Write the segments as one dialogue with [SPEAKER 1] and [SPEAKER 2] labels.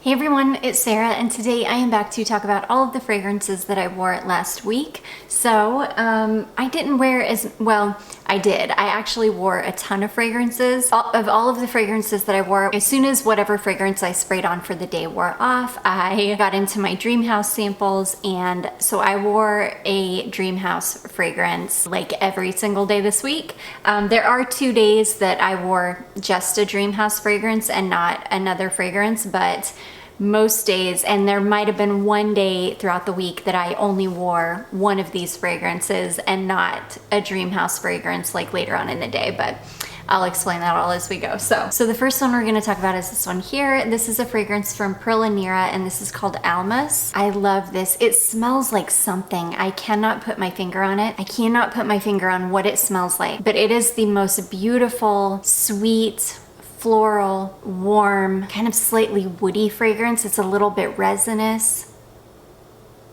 [SPEAKER 1] Hey everyone, it's Sarah, and today I am back to talk about all of the fragrances that I wore last week. So, I didn't wear as well. I did. I actually wore a ton of fragrances. Of all of the fragrances that I wore, as soon as whatever fragrance I sprayed on for the day wore off, I got into my Dreamhouse samples, and so I wore a Dreamhouse fragrance like every single day this week. There are 2 days that I wore just a Dreamhouse fragrance and not another fragrance, but most days, and there might have been 1 day throughout the week that I only wore one of these fragrances and not a Dreamhouse fragrance like later on in the day, but I'll explain that all as we go. So the first one we're going to talk about is this one here. This is a fragrance from Nira, and this is called Almas. I love this. It smells like something. I cannot put my finger on it. I cannot put my finger on what it smells like, but it is the most beautiful, sweet, floral, warm, kind of slightly woody fragrance. It's a little bit resinous.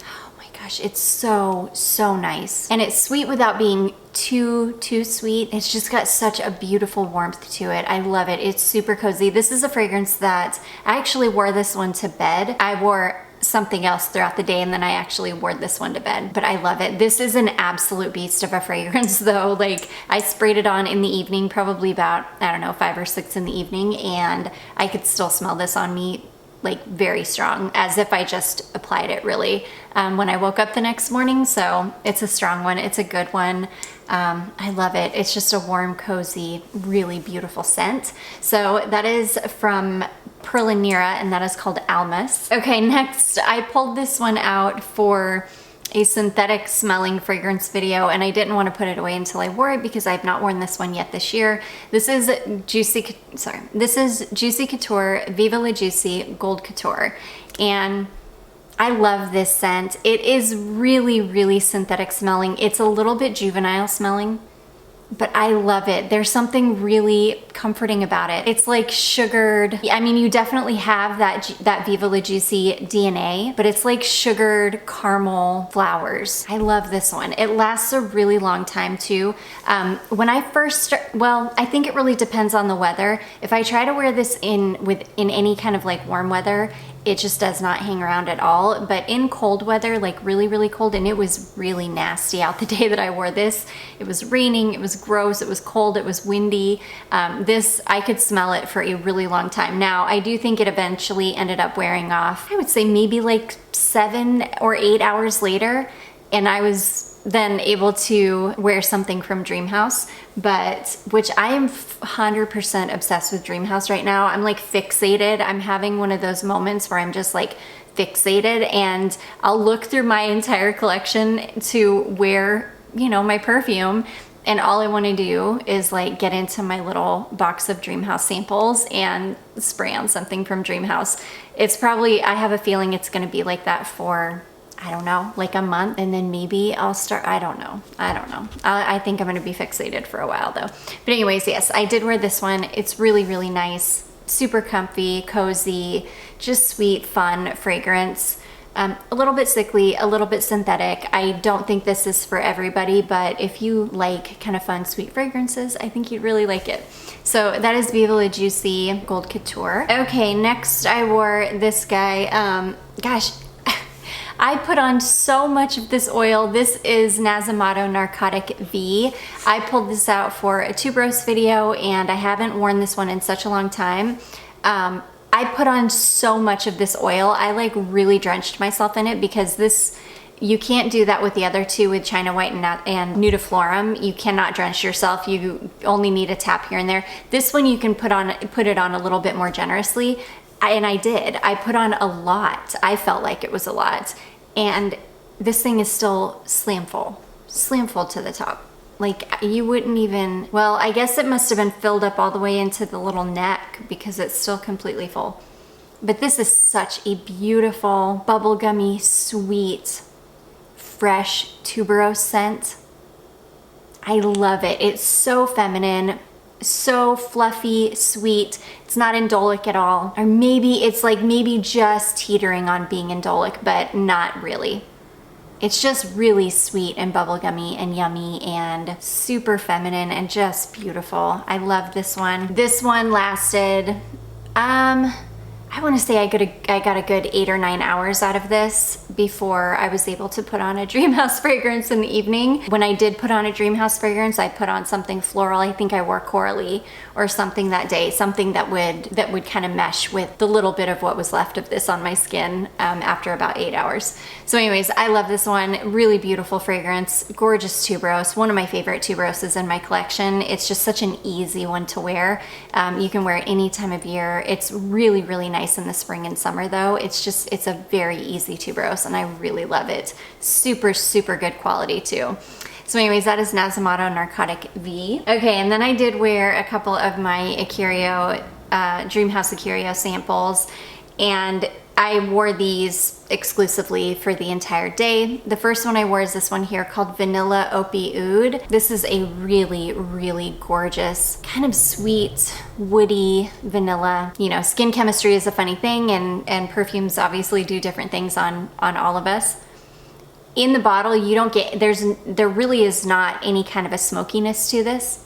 [SPEAKER 1] Oh my gosh, it's so nice. And it's sweet without being too sweet. It's just got such a beautiful warmth to it. I love it. It's super cozy. This is a fragrance that I actually wore this one to bed. I wore something else throughout the day, and then I actually wore this one to bed, but I love it. This is an absolute beast of a fragrance though. Like, I sprayed it on in the evening, probably about, I don't know, 5 or 6 in the evening, and I could still smell this on me like very strong, as if I just applied it really when I woke up the next morning. So it's a strong one. It's a good one. I love it. It's just a warm, cozy, really beautiful scent. So that is from Nira, and that is called Almas. Okay, next I pulled this one out for a synthetic smelling fragrance video, and I didn't want to put it away until I wore it because I've not worn this one yet this year. This is Juicy Couture Viva La Juicy Gold Couture, and I love this scent. It is really synthetic smelling. It's a little bit juvenile smelling, but I love it. There's something really comforting about it. It's like sugared. I mean, you definitely have that Viva La Juicy DNA, but it's like sugared caramel flowers. I love this one. It lasts a really long time too. When I first well, I think it really depends on the weather. If I try to wear this in any kind of like warm weather, it just does not hang around at all. But in cold weather, like really cold, and it was really nasty out the day that I wore this. It was raining, it was gross, it was cold, it was windy. This, I could smell it for a really long time. Now, I do think it eventually ended up wearing off, I would say maybe like 7 or 8 hours later, and I was then able to wear something from Dreamhouse, which I am 100% obsessed with Dreamhouse right now. I'm like fixated. I'm having one of those moments where I'm just like fixated, and I'll look through my entire collection to wear, you know, my perfume, and all I want to do is like get into my little box of Dreamhouse samples and spray on something from Dreamhouse. It's probably, I have a feeling it's going to be like that for, I don't know, like a month, and then maybe I'll start, I don't know. I think I'm gonna be fixated for a while though. But anyways, yes, I did wear this one. It's really nice, super comfy, cozy, just sweet, fun fragrance. A little bit sickly, a little bit synthetic. I don't think this is for everybody, but if you like kind of fun, sweet fragrances, I think you'd really like it. So that is Viva La Juicy Gold Couture. Okay, next I wore this guy. Gosh, I put on so much of this oil. This is Nasomatto Narcotic V. I pulled this out for a tuberose video, and I haven't worn this one in such a long time. I put on so much of this oil. I like really drenched myself in it, because this, you can't do that with the other two, with China White and Nudiflorum. You cannot drench yourself. You only need a tap here and there. This one you can put it on a little bit more generously. And I did. I put on a lot. I felt like it was a lot. And this thing is still slam full to the top. Like, you wouldn't even, well, I guess it must have been filled up all the way into the little neck, because it's still completely full. But this is such a beautiful, bubblegummy, sweet, fresh tuberose scent. I love it. It's so feminine, so fluffy, sweet. It's not indolic at all. Or maybe it's like maybe just teetering on being indolic, but not really. It's just really sweet and bubblegummy and yummy and super feminine and just beautiful. I love this one. This one lasted, I want to say I got a good 8 or 9 hours out of this before I was able to put on a Dreamhouse fragrance in the evening. When I did put on a Dreamhouse fragrance, I put on something floral. I think I wore Coralie or something that day, something that would kind of mesh with the little bit of what was left of this on my skin after about 8 hours. So anyways, I love this one. Really beautiful fragrance, gorgeous tuberose. One of my favorite tuberoses in my collection. It's just such an easy one to wear. You can wear it any time of year. It's really, really nice in the spring and summer though. It's a very easy tuberose and I really love it. Super, super good quality too. So anyways, that is Nasomatto Narcotic V. Okay, and then I did wear a couple of my Ikiryo, Dreamhouse Ikiryo samples, and I wore these exclusively for the entire day. The first one I wore is this one here called Vanilla Opi-Oud. This is a really, really gorgeous, kind of sweet, woody vanilla. You know, skin chemistry is a funny thing, and perfumes obviously do different things on all of us. In the bottle, you don't get, there really is not any kind of a smokiness to this.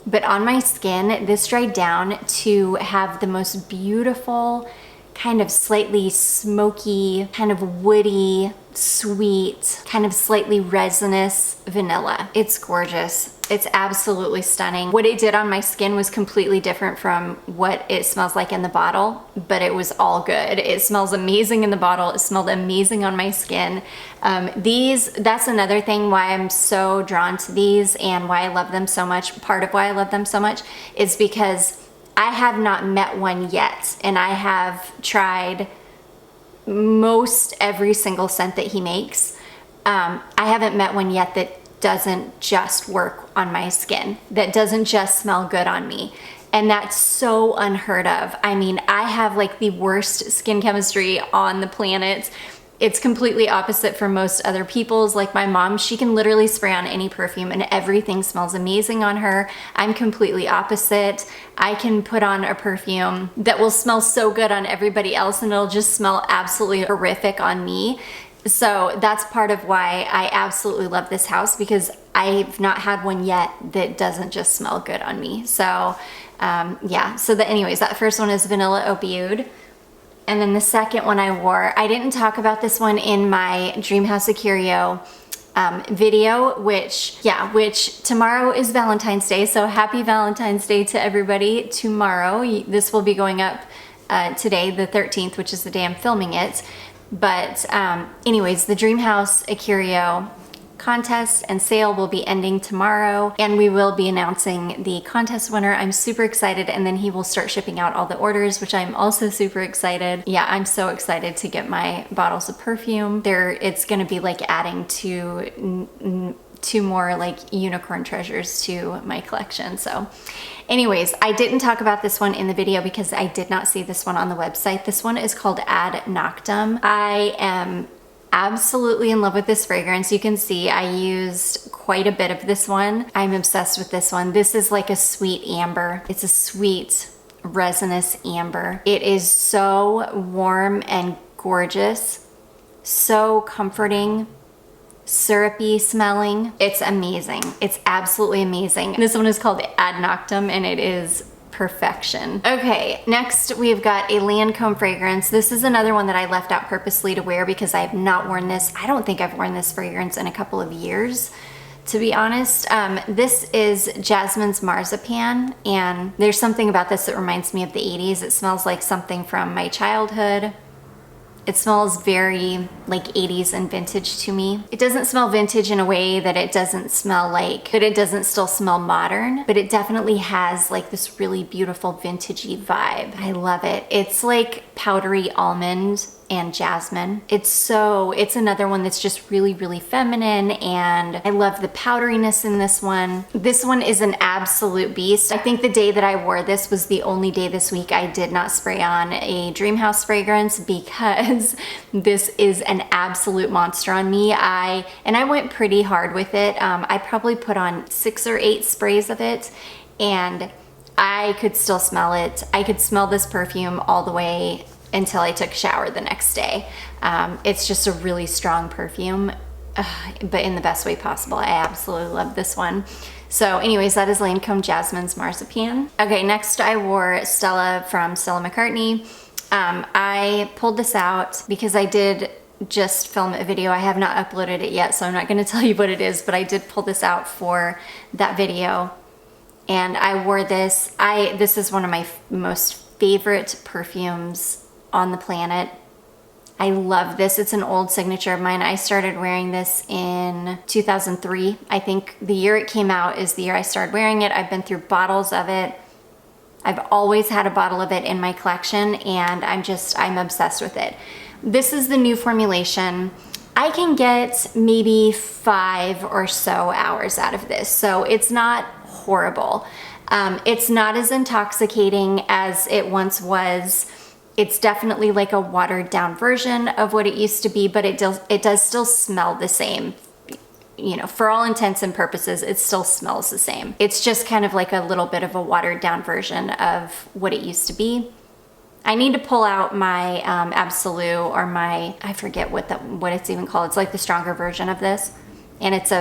[SPEAKER 1] But on my skin, this dried down to have the most beautiful, kind of slightly smoky, kind of woody, sweet, kind of slightly resinous vanilla. It's gorgeous. It's absolutely stunning. What it did on my skin was completely different from what it smells like in the bottle, but it was all good. It smells amazing in the bottle. It smelled amazing on my skin. That's another thing why I'm so drawn to these and why I love them so much. Part of why I love them so much is because I have not met one yet, and I have tried most every single scent that he makes. I haven't met one yet that doesn't just work on my skin, that doesn't just smell good on me. And that's so unheard of. I mean, I have like the worst skin chemistry on the planet. It's completely opposite from most other people's. Like my mom, she can literally spray on any perfume and everything smells amazing on her. I'm completely opposite. I can put on a perfume that will smell so good on everybody else and it'll just smell absolutely horrific on me. So that's part of why I absolutely love this house, because I've not had one yet that doesn't just smell good on me. So yeah, so anyways, that first one is Vanilla Opi-Oud. And then the second one I wore, I didn't talk about this one in my Dreamhouse Ikiryo video, which tomorrow is Valentine's Day. So happy Valentine's Day to everybody tomorrow. This will be going up today, the 13th, which is the day I'm filming it. But anyways, the Dreamhouse Ikiryo contest and sale will be ending tomorrow, and we will be announcing the contest winner. I'm super excited, and then he will start shipping out all the orders, which I'm also super excited. Yeah, I'm so excited to get my bottles of perfume. It's gonna be like adding two more like unicorn treasures to my collection. So anyways, I didn't talk about this one in the video because I did not see this one on the website. This one is called Ad Noctum. I am absolutely in love with this fragrance. You can see I used quite a bit of this one. I'm obsessed with this one. This is like a sweet amber. It's a sweet resinous amber. It is so warm and gorgeous, so comforting, syrupy smelling. It's amazing. It's absolutely amazing. This one is called Ad Noctum and it is perfection. Okay, next we've got a Lancome fragrance. This is another one that I left out purposely to wear because I have not worn this. I don't think I've worn this fragrance in a couple of years, to be honest. This is Jasmine's Marzipan, and there's something about this that reminds me of the 80s. It smells like something from my childhood. It smells very like 80s and vintage to me. It doesn't smell vintage in a way that it doesn't smell like, but it doesn't still smell modern, but it definitely has like this really beautiful vintagey vibe. I love it. It's like powdery almond and jasmine. It's another one that's just really, really feminine, and I love the powderiness in this one. This one is an absolute beast. I think the day that I wore this was the only day this week I did not spray on a Dreamhouse fragrance because this is an absolute monster on me. I went pretty hard with it. I probably put on 6 or 8 sprays of it, and I could still smell it. I could smell this perfume all the way until I took a shower the next day. It's just a really strong perfume, but in the best way possible. I absolutely love this one. So anyways, that is Lancome Jasmine's Marzipan. Okay, next I wore Stella from Stella McCartney. I pulled this out because I did just film a video. I have not uploaded it yet, so I'm not going to tell you what it is, but I did pull this out for that video. And I wore this. This is one of my most favorite perfumes on the planet. I love this. It's an old signature of mine. I started wearing this in 2003. I think the year it came out is the year I started wearing it. I've been through bottles of it. I've always had a bottle of it in my collection, and I'm obsessed with it. This is the new formulation. I can get maybe 5 or so hours out of this, so it's not horrible. It's not as intoxicating as it once was. It's definitely like a watered down version of what it used to be, but it does still smell the same. You know, for all intents and purposes, it still smells the same. It's just kind of like a little bit of a watered down version of what it used to be. I need to pull out my Absolute, or my, I forget what it's even called. It's like the stronger version of this. And it's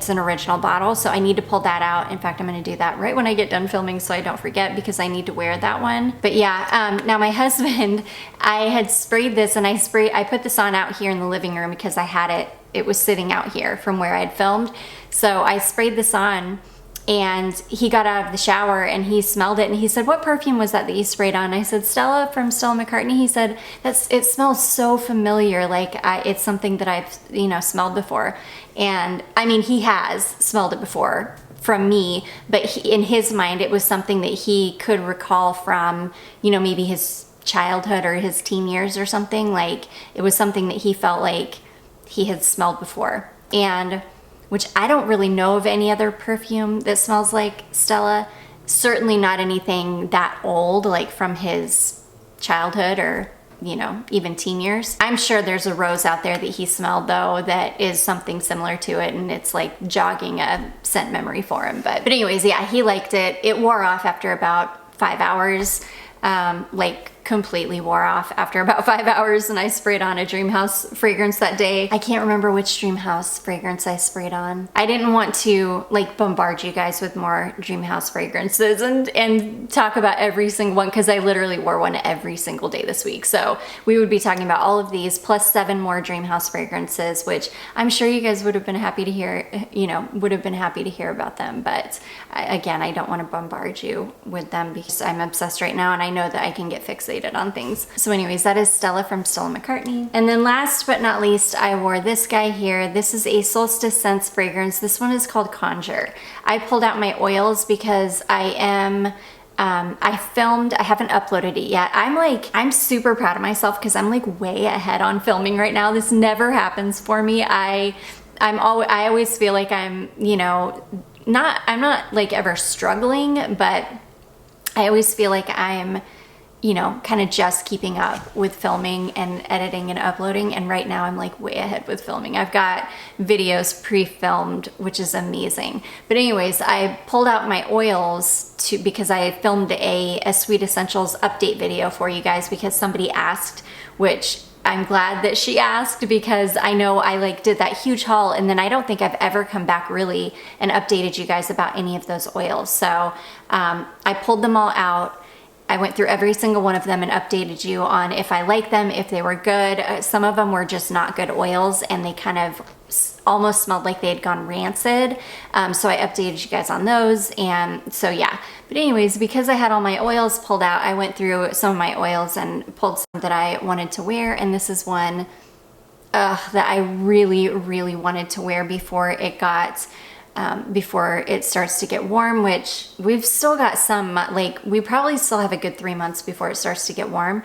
[SPEAKER 1] an original bottle, so I need to pull that out. In fact, I'm gonna do that right when I get done filming so I don't forget, because I need to wear that one. But yeah, now my husband, I had sprayed this, and I put this on out here in the living room because I had it was sitting out here from where I had filmed. So I sprayed this on, and he got out of the shower and he smelled it, and he said, "What perfume was that you sprayed on?" I said, "Stella from Stella McCartney." He said, "It smells so familiar, like it's something that I've smelled before." And I mean, he has smelled it before from me, but in his mind, it was something that he could recall from, maybe his childhood or his teen years or something. Like, it was something that he felt like he had smelled before. And which I don't really know of any other perfume that smells like Stella. Certainly not anything that old, like from his childhood or even teen years. I'm sure there's a rose out there that he smelled, though, that is something similar to it, and it's like jogging a scent memory for him. But anyways, yeah, he liked it. It wore off after about 5 hours, like completely wore off after about 5 hours, and I sprayed on a Dreamhouse fragrance that day. I can't remember which Dreamhouse fragrance I sprayed on. I didn't want to like bombard you guys with more Dreamhouse fragrances and talk about every single one, because I literally wore one every single day this week. So we would be talking about all of these plus 7 more Dreamhouse fragrances, which I'm sure you guys would have been happy to hear, about them. But again, I don't want to bombard you with them because I'm obsessed right now, and I know that I can get fixated on things. So anyways, that is Stella from Stella McCartney. And then last but not least, I wore this guy here. This is a Solstice Sense fragrance. This one is called Conjure. I pulled out my oils because I haven't uploaded it yet. I'm super proud of myself because I'm like way ahead on filming right now. This never happens for me. I always feel like I'm not like ever struggling, but I always feel like I'm kind of just keeping up with filming and editing and uploading. And right now I'm like way ahead with filming. I've got videos pre-filmed, which is amazing. But anyways, I pulled out my oils because I filmed a Sweet Essentials update video for you guys because somebody asked, which I'm glad that she asked, because I know I did that huge haul, and then I don't think I've ever come back really and updated you guys about any of those oils. So I pulled them all out. I went through every single one of them and updated you on if I liked them, if they were good. Some of them were just not good oils, and they kind of almost smelled like they had gone rancid. So I updated you guys on those. And so yeah, but anyways, because I had all my oils pulled out, I went through some of my oils and pulled some that I wanted to wear. And this is one that I really, really wanted to wear before it starts to get warm, which we've still got some, we probably still have a good 3 months before it starts to get warm.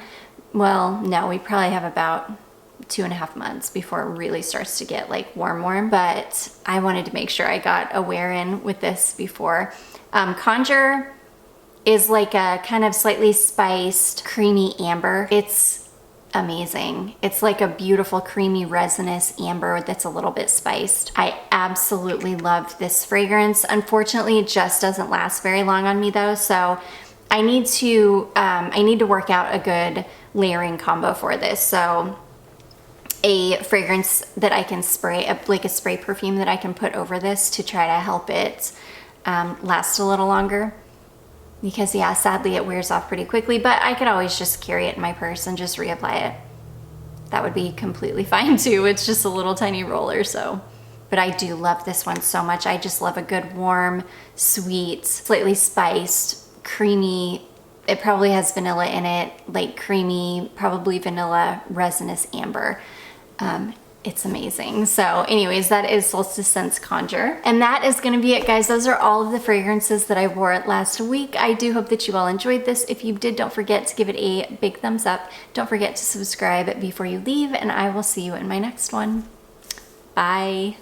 [SPEAKER 1] Well, no, we probably have about 2.5 months before it really starts to get warm, but I wanted to make sure I got a wear in with this before. Conjure is like a kind of slightly spiced, creamy amber. It's amazing. It's like a beautiful, creamy, resinous amber that's a little bit spiced. I absolutely love this fragrance. Unfortunately, it just doesn't last very long on me though, so I need to work out a good layering combo for this. So a fragrance that I can spray, like a spray perfume that I can put over this to try to help it last a little longer. because yeah, sadly it wears off pretty quickly, but I could always just carry it in my purse and just reapply it. That would be completely fine too. It's just a little tiny roller, so. But I do love this one so much. I just love a good warm, sweet, slightly spiced, creamy. It probably has vanilla in it, like creamy, probably vanilla resinous amber. It's amazing. So anyways, that is Solstice Sense Conjure. And that is gonna be it, guys. Those are all of the fragrances that I wore last week. I do hope that you all enjoyed this. If you did, don't forget to give it a big thumbs up. Don't forget to subscribe before you leave, and I will see you in my next one. Bye.